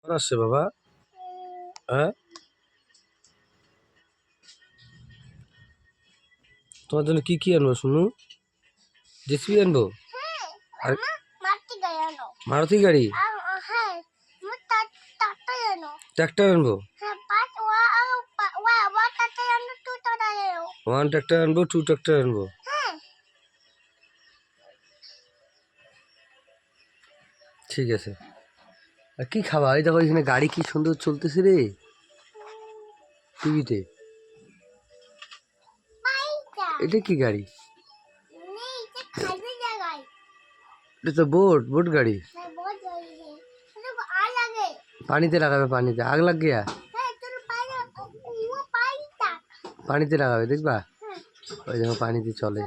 কেমন আসছে বাবা? হ্যাঁ, তোমার জন্য কি কি আনবো শুনু? জেসিবি আনবো আর মারুতি গাড়ি, ট্রাক্টর আনবো। ওয়ান ট্রাক্টর আনবো, টু ট্রাক্টর আনবো। ঠিক আছে। আর কি খাবা? এই দেখো এখানে গাড়ি কি সুন্দর চলতেছে রে টিভিতে। এটা কি গাড়ি? এটা তো বোট, বোট গাড়ি। পানিতে লাগাবে, পানিতে আগ লাগ গিয়া পানিতে লাগাবে, দেখবা ওই দেখো পানিতে চলে।